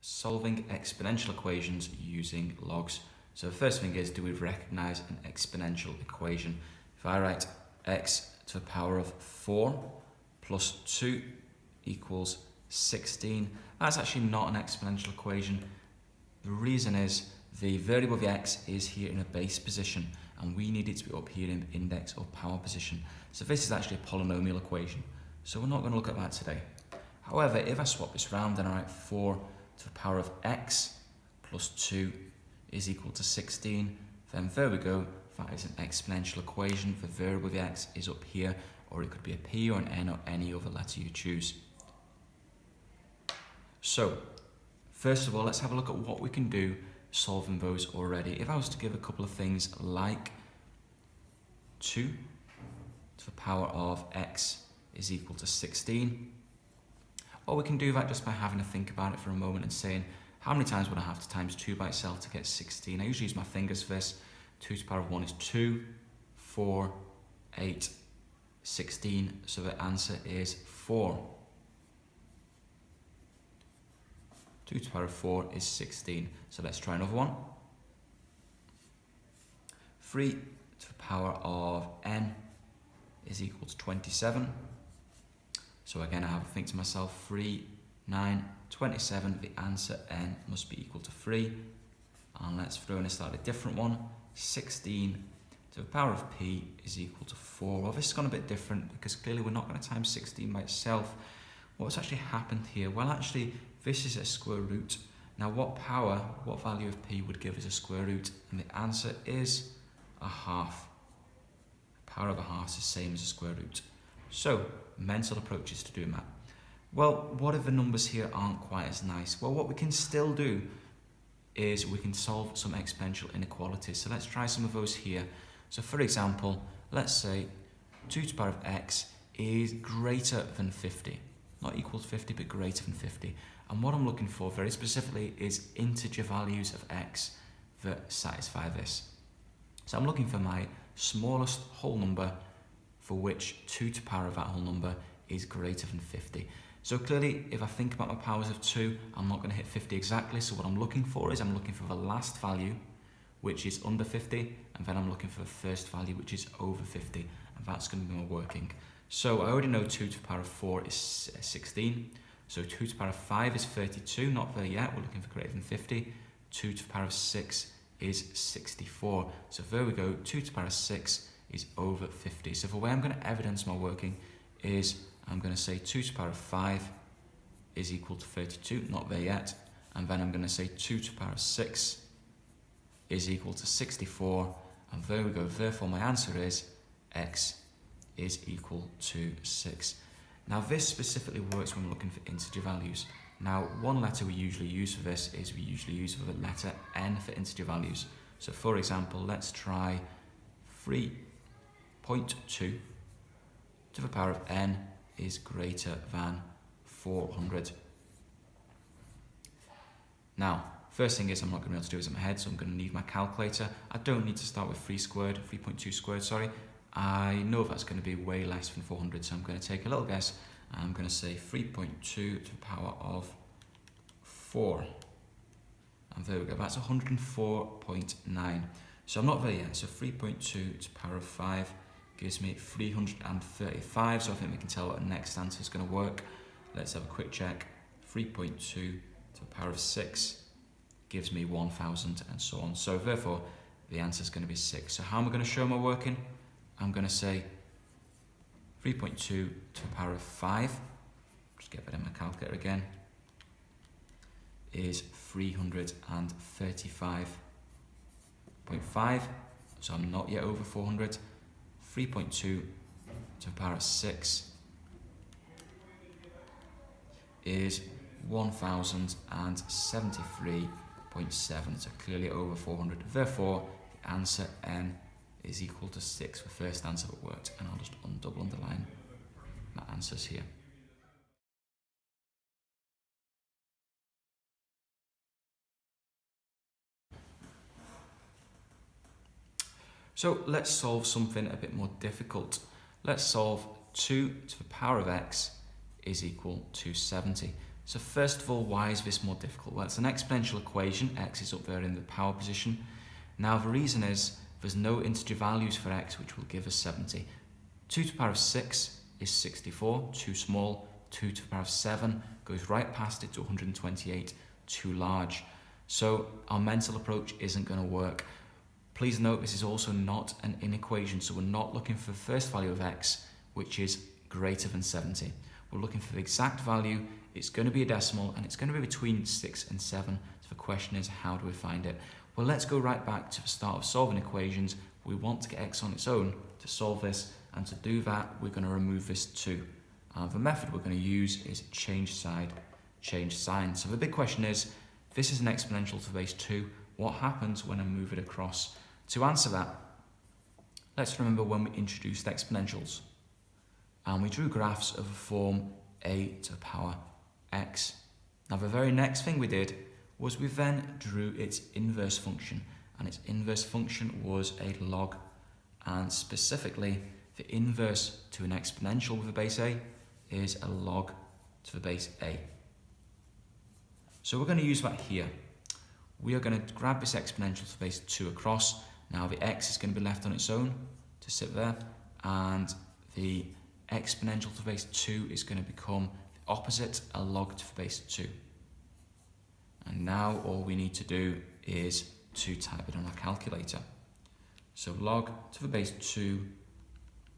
solving exponential equations using logs. So the first thing is, do we recognize an exponential equation? If I write x to the power of 4 plus 2 equals 16, that's actually not an exponential equation. The reason is the variable of the x is here in a base position and we need it to be up here in index or power position. So this is actually a polynomial equation. So we're not going to look at that today. However, if I swap this round and I write 4 to the power of x plus 2 is equal to 16, then there we go, that is an exponential equation. The variable of the x is up here, or it could be a p or an n or any other letter you choose. So, first of all, let's have a look at what we can do solving those already. If I was to give a couple of things like 2 to the power of x is equal to 16, or we can do that just by having to think about it for a moment and saying, how many times would I have to times 2 by itself to get 16? I usually use my fingers for this. 2 to the power of 1 is 2, 4, 8, 16. So the answer is 4. 2 to the power of 4 is 16. So let's try another one. 3 to the power of n is equal to 27. So again, I have to think to myself, 3, 9, 27, the answer n must be equal to 3. And let's throw in a slightly different one. 16 to the power of p is equal to 4. Well, this has gone a bit different because clearly we're not going to times 16 by itself. What's actually happened here? Well, actually, this is a square root. Now, what value of p would give us a square root? And the answer is a half. The power of a half is the same as a square root. So, mental approaches to doing that. Well, what if the numbers here aren't quite as nice? Well, what we can still do is we can solve some exponential inequalities. So let's try some of those here. So for example, let's say 2 to the power of x is greater than 50. Not equal to 50, but greater than 50. And what I'm looking for very specifically is integer values of x that satisfy this. So I'm looking for my smallest whole number for which 2 to the power of that whole number is greater than 50. So clearly, if I think about my powers of 2, I'm not going to hit 50 exactly. So what I'm looking for is I'm looking for the last value, which is under 50, and then I'm looking for the first value, which is over 50, and that's going to be my working. So I already know 2 to the power of 4 is 16. So 2 to the power of 5 is 32, not there yet, we're looking for greater than 50. 2 to the power of 6 is 64. So there we go, 2 to the power of 6 is over 50. So the way I'm going to evidence my working is I'm going to say 2 to the power of 5 is equal to 32, not there yet. And then I'm going to say 2 to the power of 6 is equal to 64. And there we go. Therefore, my answer is x is equal to 6. Now, this specifically works when we're looking for integer values. Now, one letter we usually use for this is we usually use the letter n for integer values. So, for example, let's try 3.2 to the power of n is greater than 400. Now, first thing is I'm not going to be able to do this in my head, so I'm going to need my calculator. I don't need to start with 3.2 squared, sorry. I know that's going to be way less than 400, so I'm going to take a little guess. I'm going to say 3.2 to the power of 4. And there we go, that's 104.9. So I'm not there yet, so 3.2 to the power of 5 gives me 335, so I think we can tell what the next answer is going to work. Let's have a quick check. 3.2 to the power of 6 gives me 1000 and so on. So therefore, the answer is going to be 6. So how am I going to show my working? I'm going to say 3.2 to the power of 5, just get that in my calculator again, is 335.5, so I'm not yet over 400. 3.2 to the power of 6 is 1073.7, so clearly over 400. Therefore, the answer n is equal to 6, the first answer that worked, and I'll just double underline my answers here. So let's solve something a bit more difficult. Let's solve 2 to the power of x is equal to 70. So first of all, why is this more difficult? Well, it's an exponential equation. X is up there in the power position. Now the reason is there's no integer values for x, which will give us 70. 2 to the power of 6 is 64, too small. 2 to the power of 7 goes right past it to 128, too large. So our mental approach isn't going to work. Please note this is also not an inequation, so we're not looking for the first value of x, which is greater than 70. We're looking for the exact value. It's going to be a decimal, and it's going to be between 6 and 7. So the question is, how do we find it? Well, let's go right back to the start of solving equations. We want to get x on its own to solve this, and to do that, we're going to remove this 2. The method we're going to use is change side, change sign. So the big question is, this is an exponential to the base 2. What happens when I move it across? To answer that, let's remember when we introduced exponentials. And we drew graphs of a form a to the power x. Now the very next thing we did was we then drew its inverse function. And its inverse function was a log. And specifically, the inverse to an exponential with a base a is a log to the base a. So we're going to use that here. We are going to grab this exponential to the base 2 across. Now the x is going to be left on its own to sit there, and the exponential to the base 2 is going to become the opposite, a log to the base 2. And now all we need to do is to type it on our calculator. So log to the base 2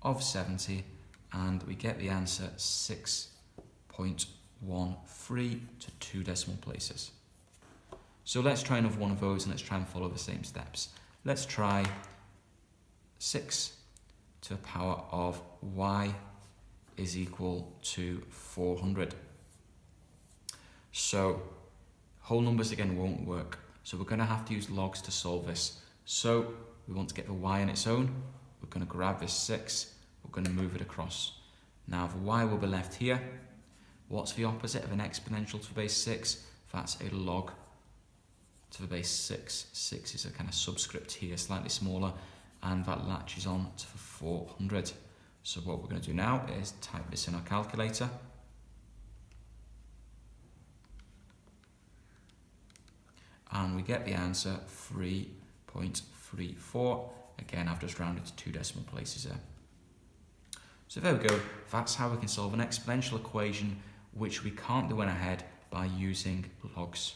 of 70, and we get the answer 6.13 to 2 decimal places. So let's try another one of those, and let's try and follow the same steps. Let's try 6 to the power of y is equal to 400. So whole numbers again won't work. So we're going to have to use logs to solve this. So we want to get the y on its own. We're going to grab this 6. We're going to move it across. Now the y will be left here. What's the opposite of an exponential to the base 6? That's a log to the base 6. 6 is a kind of subscript here, slightly smaller, and that latches on to the 400. So what we're going to do now is type this in our calculator. And we get the answer 3.34. Again, I've just rounded to 2 decimal places there. So there we go. That's how we can solve an exponential equation, which we can't do in our head by using logs.